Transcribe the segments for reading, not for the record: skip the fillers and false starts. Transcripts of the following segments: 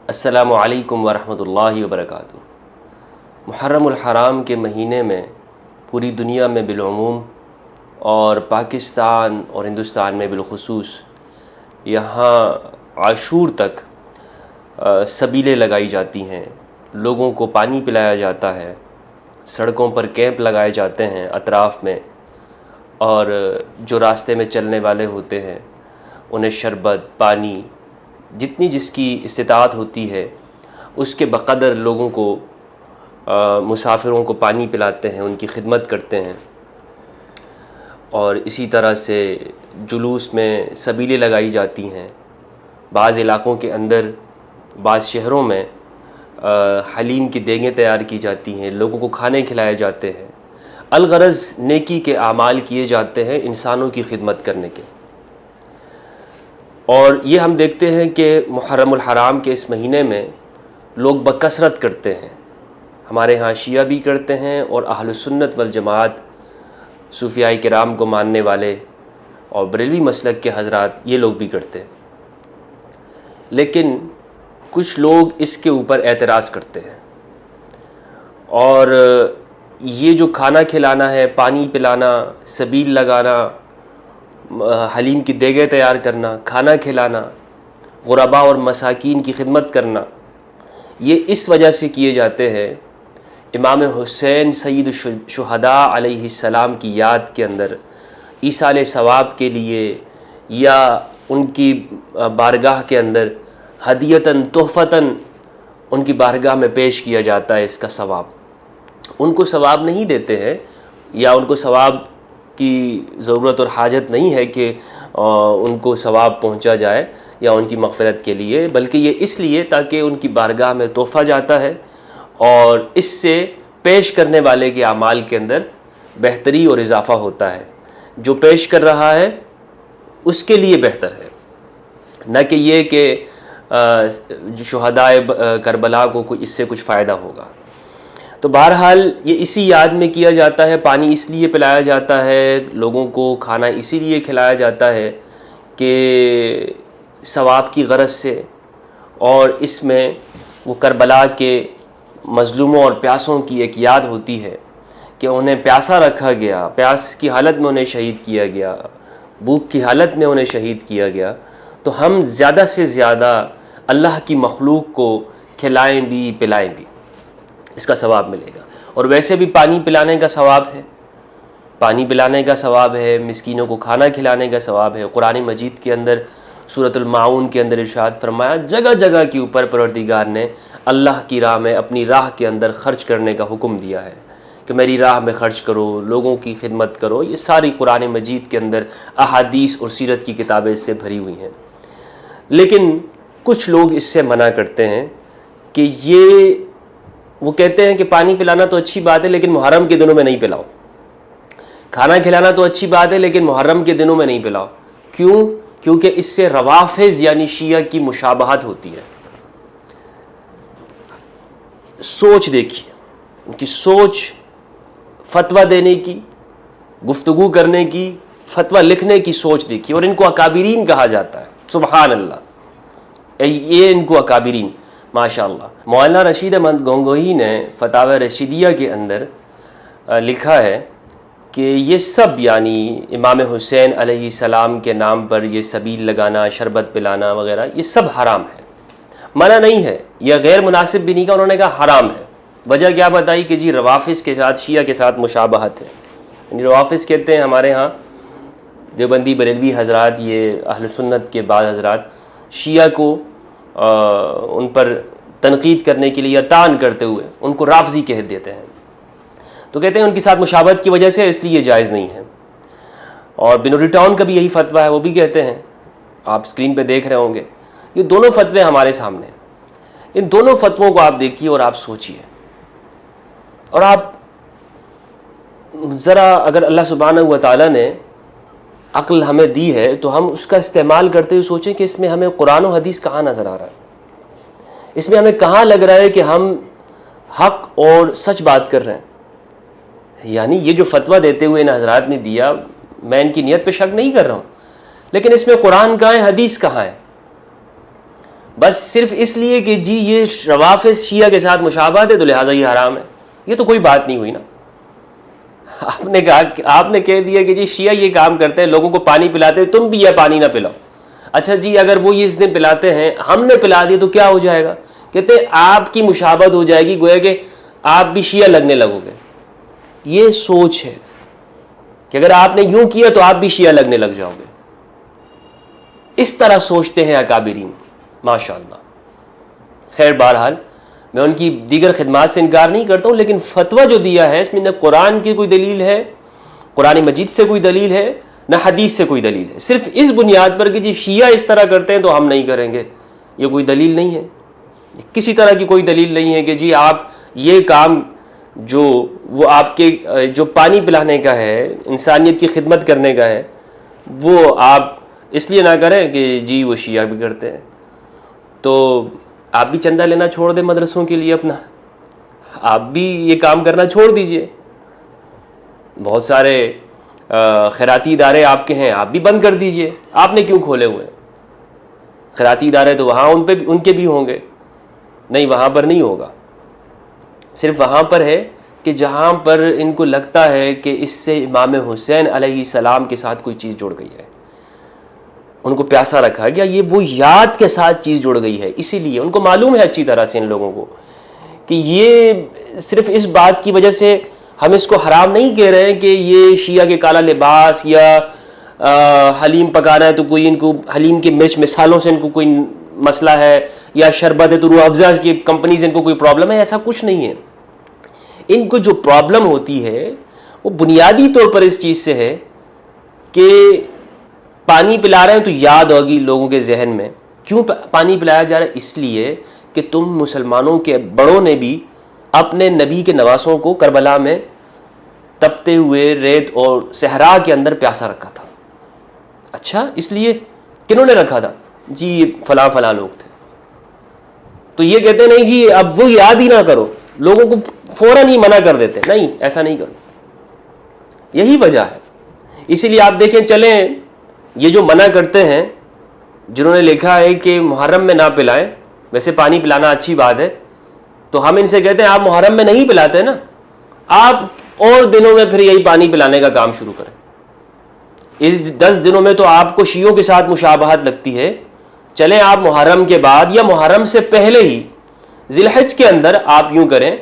السلام علیکم ورحمۃ اللہ وبرکاتہ۔ محرم الحرام کے مہینے میں پوری دنیا میں بالعموم اور پاکستان اور ہندوستان میں بالخصوص یہاں عاشور تک سبیلیں لگائی جاتی ہیں، لوگوں کو پانی پلایا جاتا ہے، سڑکوں پر کیمپ لگائے جاتے ہیں اطراف میں، اور جو راستے میں چلنے والے ہوتے ہیں انہیں شربت، پانی، جتنی جس کی استطاعت ہوتی ہے اس کے بقدر لوگوں کو، مسافروں کو پانی پلاتے ہیں، ان کی خدمت کرتے ہیں۔ اور اسی طرح سے جلوس میں سبیلیں لگائی جاتی ہیں۔ بعض علاقوں کے اندر، بعض شہروں میں حلیم کی دیگیں تیار کی جاتی ہیں، لوگوں کو کھانے کھلائے جاتے ہیں۔ الغرض نیکی کے اعمال کیے جاتے ہیں انسانوں کی خدمت کرنے کے۔ اور یہ ہم دیکھتے ہیں کہ محرم الحرام کے اس مہینے میں لوگ بکثرت کرتے ہیں۔ ہمارے ہاں شیعہ بھی کرتے ہیں اور اہل سنت والجماعت، صوفیاء کرام کو ماننے والے اور بریلوی مسلک کے حضرات، یہ لوگ بھی کرتے ہیں۔ لیکن کچھ لوگ اس کے اوپر اعتراض کرتے ہیں، اور یہ جو کھانا کھلانا ہے، پانی پلانا، سبیل لگانا، حلیم کی دیگیں تیار کرنا، کھانا کھلانا، غرباء اور مساکین کی خدمت کرنا، یہ اس وجہ سے کیے جاتے ہیں امام حسین سید الشہداء علیہ السلام کی یاد کے اندر، ایصال ثواب کے لیے، یا ان کی بارگاہ کے اندر ہدیتاً تحفتاً ان کی بارگاہ میں پیش کیا جاتا ہے اس کا ثواب۔ ان کو ثواب نہیں دیتے ہیں، یا ان کو ثواب کی ضرورت اور حاجت نہیں ہے کہ ان کو ثواب پہنچا جائے یا ان کی مغفرت کے لیے، بلکہ یہ اس لیے تاکہ ان کی بارگاہ میں تحفہ جاتا ہے، اور اس سے پیش کرنے والے کے اعمال کے اندر بہتری اور اضافہ ہوتا ہے۔ جو پیش کر رہا ہے اس کے لیے بہتر ہے، نہ کہ یہ کہ شہدائے کربلا کو اس سے کچھ فائدہ ہوگا۔ تو بہرحال یہ اسی یاد میں کیا جاتا ہے، پانی اس لیے پلایا جاتا ہے، لوگوں کو کھانا اسی لیے کھلایا جاتا ہے کہ ثواب کی غرض سے، اور اس میں وہ کربلا کے مظلوموں اور پیاسوں کی ایک یاد ہوتی ہے کہ انہیں پیاسا رکھا گیا، پیاس کی حالت میں انہیں شہید کیا گیا، بھوک کی حالت میں انہیں شہید کیا گیا۔ تو ہم زیادہ سے زیادہ اللہ کی مخلوق کو کھلائیں بھی، پلائیں بھی، اس کا ثواب ملے گا۔ اور ویسے بھی پانی پلانے کا ثواب ہے، پانی پلانے کا ثواب ہے، مسکینوں کو کھانا کھلانے کا ثواب ہے۔ قرآن مجید کے اندر سورۃ الماعون کے اندر ارشاد فرمایا، جگہ جگہ کے اوپر پروردگار نے اللہ کی راہ میں، اپنی راہ کے اندر خرچ کرنے کا حکم دیا ہے کہ میری راہ میں خرچ کرو، لوگوں کی خدمت کرو۔ یہ ساری قرآن مجید کے اندر احادیث اور سیرت کی کتابیں اس سے بھری ہوئی ہیں۔ لیکن کچھ لوگ اس سے منع کرتے ہیں کہ وہ کہتے ہیں کہ پانی پلانا تو اچھی بات ہے لیکن محرم کے دنوں میں نہیں پلاؤ، کھانا کھلانا تو اچھی بات ہے لیکن محرم کے دنوں میں نہیں پلاؤ۔ کیوں؟ کیونکہ اس سے روافض یعنی شیعہ کی مشابہت ہوتی ہے۔ سوچ دیکھیے، ان کی سوچ، فتویٰ دینے کی، گفتگو کرنے کی، فتویٰ لکھنے کی سوچ دیکھیے، اور ان کو اکابرین کہا جاتا ہے۔ سبحان اللہ، یہ ان کو اکابرین، ماشاء اللہ۔ مولانا رشید احمد گنگوہی نے فتاوی رشیدیہ کے اندر لکھا ہے کہ یہ سب، یعنی امام حسین علیہ السلام کے نام پر یہ سبیل لگانا، شربت پلانا وغیرہ، یہ سب حرام ہے، منع نہیں ہے، یہ غیر مناسب بھی نہیں کہا، انہوں نے کہا حرام ہے۔ وجہ کیا بتائی کہ جی روافض کے ساتھ، شیعہ کے ساتھ مشابہت ہے۔ یعنی روافض کہتے ہیں ہمارے ہاں دیوبندی بریلوی حضرات، یہ اہل سنت کے بعض حضرات شیعہ کو ان پر تنقید کرنے کے لیے یا طعن کرتے ہوئے ان کو رافضی کہہ دیتے ہیں، تو کہتے ہیں ان کے ساتھ مشابہت کی وجہ سے اس لیے یہ جائز نہیں ہے۔ اور بنوری ٹاؤن کا بھی یہی فتویٰ ہے، وہ بھی کہتے ہیں، آپ اسکرین پہ دیکھ رہے ہوں گے، یہ دونوں فتوے ہمارے سامنے ہیں۔ ان دونوں فتووں کو آپ دیکھیے اور آپ سوچیے، اور آپ ذرا، اگر اللہ سبحانہ و تعالیٰ نے عقل ہمیں دی ہے تو ہم اس کا استعمال کرتے ہوئے سوچیں کہ اس میں ہمیں قرآن و حدیث کہاں نظر آ رہا ہے، اس میں ہمیں کہاں لگ رہا ہے کہ ہم حق اور سچ بات کر رہے ہیں۔ یعنی یہ جو فتویٰ دیتے ہوئے ان حضرات نے دیا، میں ان کی نیت پہ شک نہیں کر رہا ہوں، لیکن اس میں قرآن کہاں ہے، حدیث کہاں ہے؟ بس صرف اس لیے کہ جی یہ روافض شیعہ کے ساتھ مشابہت ہے تو لہٰذا یہ حرام ہے، یہ تو کوئی بات نہیں ہوئی نا۔ آپ نے کہہ دیا کہ جی شیعہ یہ کام کرتے ہیں، لوگوں کو پانی پلاتے ہیں، تم بھی یہ پانی نہ پلاؤ۔ اچھا جی اگر وہ یہ اس دن پلاتے ہیں، ہم نے پلا دیا تو کیا ہو جائے گا؟ کہتے ہیں آپ کی مشابہت ہو جائے گی، گویا کہ آپ بھی شیعہ لگنے لگو گے۔ یہ سوچ ہے کہ اگر آپ نے یوں کیا تو آپ بھی شیعہ لگنے لگ جاؤ گے۔ اس طرح سوچتے ہیں اکابرین، ماشاءاللہ۔ خیر بہرحال میں ان کی دیگر خدمات سے انکار نہیں کرتا ہوں، لیکن فتویٰ جو دیا ہے اس میں نہ قرآن کی کوئی دلیل ہے، قرآن مجید سے کوئی دلیل ہے، نہ حدیث سے کوئی دلیل ہے۔ صرف اس بنیاد پر کہ جی شیعہ اس طرح کرتے ہیں تو ہم نہیں کریں گے، یہ کوئی دلیل نہیں ہے۔ کسی طرح کی کوئی دلیل نہیں ہے کہ جی آپ یہ کام جو وہ آپ کے جو پانی پلانے کا ہے، انسانیت کی خدمت کرنے کا ہے، وہ آپ اس لیے نہ کریں کہ جی وہ شیعہ بھی کرتے ہیں۔ تو آپ بھی چندہ لینا چھوڑ دیں مدرسوں کے لیے اپنا، آپ بھی یہ کام کرنا چھوڑ دیجئے۔ بہت سارے خیراتی ادارے آپ کے ہیں، آپ بھی بند کر دیجئے۔ آپ نے کیوں کھولے ہوئے ہیں؟ خیراتی ادارے تو وہاں ان کے بھی ہوں گے، نہیں وہاں پر نہیں ہوگا۔ صرف وہاں پر ہے کہ جہاں پر ان کو لگتا ہے کہ اس سے امام حسین علیہ السلام کے ساتھ کوئی چیز جڑ گئی ہے، ان کو پیاسا رکھا گیا، یہ وہ یاد کے ساتھ چیز جڑ گئی ہے، اسی لیے ان کو معلوم ہے اچھی طرح سے ان لوگوں کو کہ یہ صرف اس بات کی وجہ سے ہم اس کو حرام نہیں کہہ رہے ہیں کہ یہ شیعہ کے کالا لباس یا حلیم پکانا ہے تو کوئی ان کو حلیم کی مرچ مثالوں سے ان کو کوئی مسئلہ ہے، یا شربت ہے تو روح افزا کی کمپنیز ان کو کوئی پرابلم ہے، ایسا کچھ نہیں ہے۔ ان کو جو پرابلم ہوتی ہے وہ بنیادی طور پر اس چیز سے ہے کہ پانی پلا رہے ہیں تو یاد ہوگی لوگوں کے ذہن میں۔ کیوں پانی پلایا جا رہا ہے؟ اس لیے کہ تم مسلمانوں کے بڑوں نے بھی اپنے نبی کے نواسوں کو کربلا میں تپتے ہوئے ریت اور صحرا کے اندر پیاسا رکھا تھا۔ اچھا اس لیے کنہوں نے رکھا تھا؟ جی فلاں فلاں لوگ تھے۔ تو یہ کہتے ہیں نہیں جی اب وہ یاد ہی نہ کرو، لوگوں کو فوراً ہی منع کر دیتے، نہیں ایسا نہیں کرو۔ یہی وجہ ہے، اسی لیے آپ دیکھیں چلیں یہ جو منع کرتے ہیں، جنہوں نے لکھا ہے کہ محرم میں نہ پلائیں، ویسے پانی پلانا اچھی بات ہے، تو ہم ان سے کہتے ہیں آپ محرم میں نہیں پلاتے نا، آپ اور دنوں میں پھر یہی پانی پلانے کا کام شروع کریں۔ اس 10 دنوں میں تو آپ کو شیعوں کے ساتھ مشابہت لگتی ہے، چلیں آپ محرم کے بعد یا محرم سے پہلے ہی ذی الحج کے اندر آپ یوں کریں،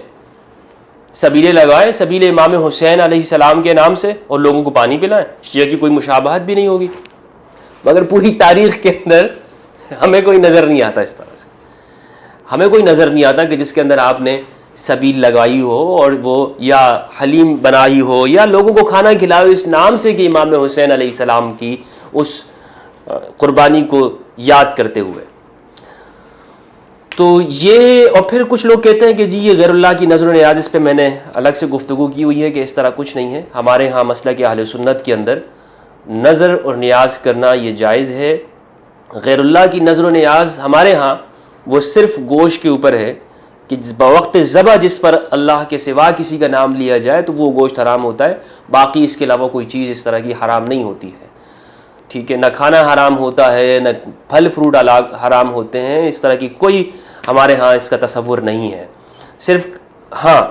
سبیلے لگائیں، سبیل امام حسین علیہ السلام کے نام سے، اور لوگوں کو پانی پلائیں، شیعہ کی کوئی مشابہت بھی نہیں ہوگی۔ مگر پوری تاریخ کے اندر ہمیں کوئی نظر نہیں آتا اس طرح سے، ہمیں کوئی نظر نہیں آتا کہ جس کے اندر آپ نے سبیل لگائی ہو اور وہ یا حلیم بنائی ہو یا لوگوں کو کھانا کھلاؤ اس نام سے کہ امام حسین علیہ السلام کی اس قربانی کو یاد کرتے ہوئے۔ تو یہ، اور پھر کچھ لوگ کہتے ہیں کہ جی یہ غیر اللہ کی نظر و نیاز، اس پہ میں نے الگ سے گفتگو کی ہوئی ہے کہ اس طرح کچھ نہیں ہے۔ ہمارے ہاں مسلک اہل سنت کے اندر نظر اور نیاز کرنا یہ جائز ہے۔ غیر اللہ کی نظر و نیاز ہمارے ہاں وہ صرف گوشت کے اوپر ہے کہ بوقت ذبح جس پر اللہ کے سوا کسی کا نام لیا جائے تو وہ گوشت حرام ہوتا ہے، باقی اس کے علاوہ کوئی چیز اس طرح کی حرام نہیں ہوتی ہے، ٹھیک ہے؟ نہ کھانا حرام ہوتا ہے، نہ پھل فروٹ حرام ہوتے ہیں، اس طرح کی کوئی ہمارے ہاں اس کا تصور نہیں ہے۔ صرف ہاں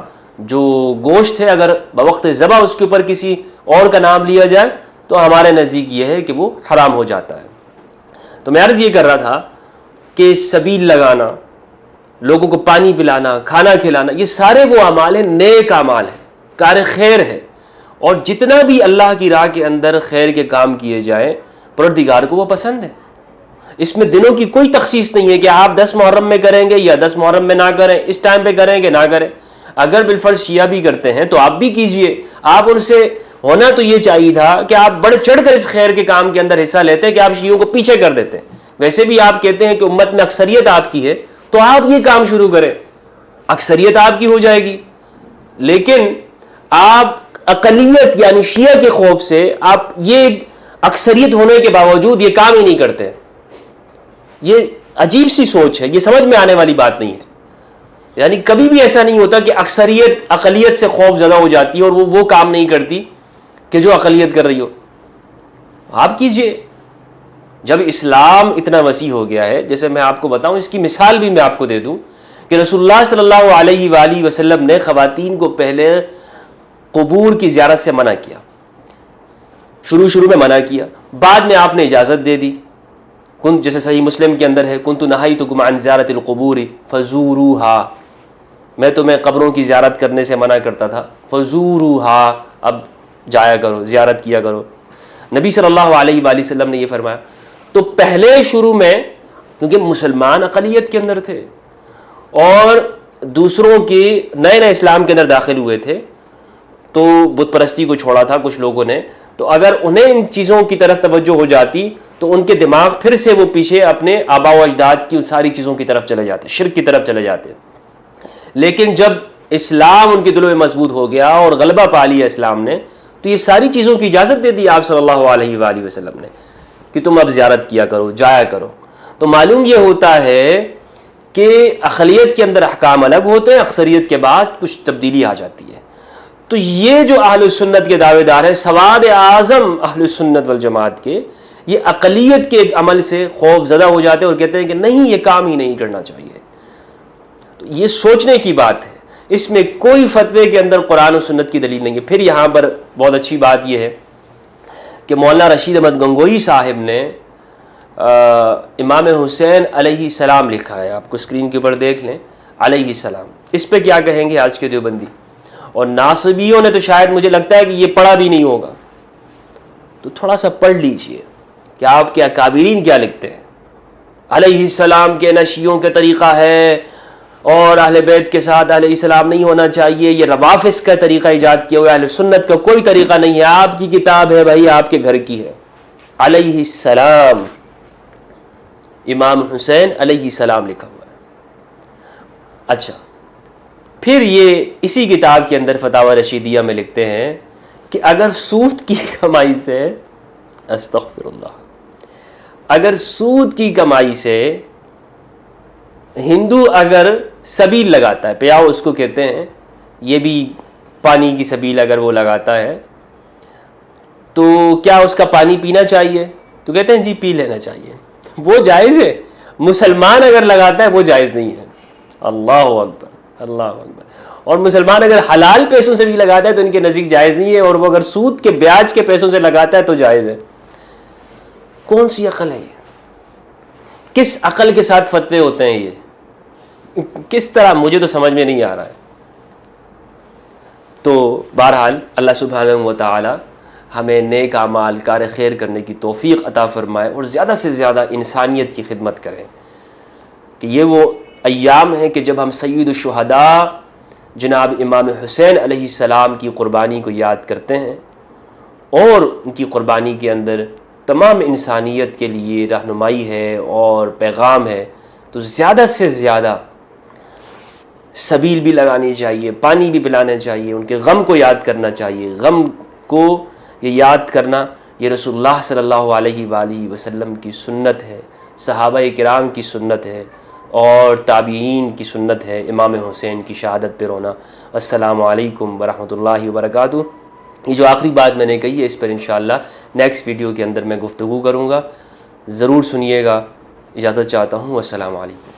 جو گوشت ہے اگر بوقت ذبح اس کے اوپر کسی اور کا نام لیا جائے تو ہمارے نزدیک یہ ہے کہ وہ حرام ہو جاتا ہے۔ تو میں عرض یہ کر رہا تھا کہ سبیل لگانا، لوگوں کو پانی پلانا، کھانا کھلانا، یہ سارے وہ اعمال ہیں، نیک اعمال ہیں، کار خیر ہے، اور جتنا بھی اللہ کی راہ کے اندر خیر کے کام کیے جائیں پروردگار کو وہ پسند ہے۔ اس میں دنوں کی کوئی تخصیص نہیں ہے کہ آپ 10 محرم میں کریں گے یا 10 محرم میں نہ کریں، اس ٹائم پہ کریں کہ نہ کریں۔ اگر بالفرض شیعہ بھی کرتے ہیں تو آپ بھی کیجئے، آپ ان سے ہونا تو یہ چاہیے تھا کہ آپ بڑھ چڑھ کر اس خیر کے کام کے اندر حصہ لیتے کہ آپ شیعوں کو پیچھے کر دیتے۔ ویسے بھی آپ کہتے ہیں کہ امت میں اکثریت آپ کی ہے تو آپ یہ کام شروع کریں، اکثریت آپ کی ہو جائے گی۔ لیکن آپ اقلیت یعنی شیعہ کے خوف سے آپ یہ اکثریت ہونے کے باوجود یہ کام ہی نہیں کرتے۔ یہ عجیب سی سوچ ہے، یہ سمجھ میں آنے والی بات نہیں ہے۔ یعنی کبھی بھی ایسا نہیں ہوتا کہ اکثریت اقلیت سے خوف زدہ ہو جاتی ہے اور وہ کام نہیں کرتی کہ جو اقلیت کر رہی ہو۔ آپ کیجئے، جب اسلام اتنا وسیع ہو گیا ہے، جیسے میں آپ کو بتاؤں، اس کی مثال بھی میں آپ کو دے دوں کہ رسول اللہ صلی اللہ علیہ وآلہ وسلم نے خواتین کو پہلے قبور کی زیارت سے منع کیا، شروع میں منع کیا، بعد میں آپ نے اجازت دے دی، جیسے صحیح مسلم کے اندر ہے کنت نہیتکم عن زیارت القبور فزوروها، میں تمہیں قبروں کی زیارت کرنے سے منع کرتا تھا، فزوروها، اب جایا کرو، زیارت کیا کرو۔ نبی صلی اللہ علیہ وآلہ وسلم نے یہ فرمایا۔ تو پہلے شروع میں کیونکہ مسلمان اقلیت کے اندر تھے اور دوسروں کی نئے اسلام کے اندر داخل ہوئے تھے، تو بت پرستی کو چھوڑا تھا کچھ لوگوں نے، تو اگر انہیں ان چیزوں کی طرف توجہ ہو جاتی تو ان کے دماغ پھر سے وہ پیچھے اپنے آباء و اجداد کی ان ساری چیزوں کی طرف چلے جاتے، شرک کی طرف چلے جاتے۔ لیکن جب اسلام ان کے دلوں میں مضبوط ہو گیا اور غلبہ پا لیا اسلام نے، تو یہ ساری چیزوں کی اجازت دے دی آپ صلی اللہ علیہ وآلہ وسلم نے کہ تم اب زیارت کیا کرو، جایا کرو۔ تو معلوم یہ ہوتا ہے کہ اقلیت کے اندر احکام الگ ہوتے ہیں، اکثریت کے بعد کچھ تبدیلی آ جاتی ہے۔ تو یہ جو اہل السنت کے دعوے دار ہیں، سواد اعظم اہل السنت والجماعت کے، یہ اقلیت کے عمل سے خوف زدہ ہو جاتے ہیں اور کہتے ہیں کہ نہیں، یہ کام ہی نہیں کرنا چاہیے۔ تو یہ سوچنے کی بات ہے، اس میں کوئی فتوے کے اندر قرآن و سنت کی دلیل نہیں ہے۔ پھر یہاں پر بہت اچھی بات یہ ہے کہ مولانا رشید احمد گنگوئی صاحب نے امام حسین علیہ السلام لکھا ہے، آپ کو اسکرین کے اوپر دیکھ لیں، علیہ السلام، اس پہ کیا کہیں گے آج کے دیوبندی؟ اور ناصبیوں نے تو شاید مجھے لگتا ہے کہ یہ پڑھا بھی نہیں ہوگا، تو تھوڑا سا پڑھ لیجئے کہ آپ کے اکابرین کیا لکھتے ہیں۔ علیہ السلام کے نشیوں کے طریقہ ہے اور اہل بیت کے ساتھ علیہ السلام نہیں ہونا چاہیے، یہ روافظ کا طریقہ ایجاد کیا ہوا ہے، اہل سنت کا کوئی طریقہ نہیں ہے، آپ کی کتاب ہے بھائی، آپ کے گھر کی ہے۔ علیہ السلام، امام حسین علیہ السلام لکھا ہوا ہے۔ اچھا، پھر یہ اسی کتاب کے اندر فتاوی رشیدیہ میں لکھتے ہیں کہ اگر سود کی کمائی سے، استغفر اللہ، اگر سود کی کمائی سے ہندو اگر سبیل لگاتا ہے، پیاؤ اس کو کہتے ہیں، یہ بھی پانی کی سبیل اگر وہ لگاتا ہے تو کیا اس کا پانی پینا چاہیے؟ تو کہتے ہیں جی پی لینا چاہیے، وہ جائز ہے۔ مسلمان اگر لگاتا ہے وہ جائز نہیں ہے۔ اللہ اکبر، اللہ اکبر۔ اور مسلمان اگر حلال پیسوں سے بھی لگاتا ہے تو ان کے نزدیک جائز نہیں ہے، اور وہ اگر سود کے بیاج کے پیسوں سے لگاتا ہے تو جائز ہے۔ کون سی عقل ہے یہ؟ کس عقل کے ساتھ فتوے ہوتے ہیں یہ؟ کس طرح؟ مجھے تو سمجھ میں نہیں آ رہا ہے۔ تو بہرحال اللہ سبحانہ و تعالی ہمیں نیک اعمال کار خیر کرنے کی توفیق عطا فرمائے اور زیادہ سے زیادہ انسانیت کی خدمت کریں، کہ یہ وہ ایام ہیں کہ جب ہم سید الشہداء جناب امام حسین علیہ السلام کی قربانی کو یاد کرتے ہیں، اور ان کی قربانی کے اندر تمام انسانیت کے لیے رہنمائی ہے اور پیغام ہے، تو زیادہ سے زیادہ سبیل بھی لگانی چاہیے، پانی بھی پلانا چاہیے، ان کے غم کو یاد کرنا چاہیے۔ غم کو یہ یاد کرنا یہ رسول اللہ صلی اللہ علیہ وآلہ وسلم کی سنت ہے، صحابہ کرام کی سنت ہے، اور تابعین کی سنت ہے، امام حسین کی شہادت پہ رونا۔ السلام علیکم ورحمۃ اللہ وبرکاتہ۔ یہ جو آخری بات میں نے کہی ہے، اس پر انشاءاللہ نیکسٹ ویڈیو کے اندر میں گفتگو کروں گا، ضرور سنیے گا۔ اجازت چاہتا ہوں، السلام علیکم۔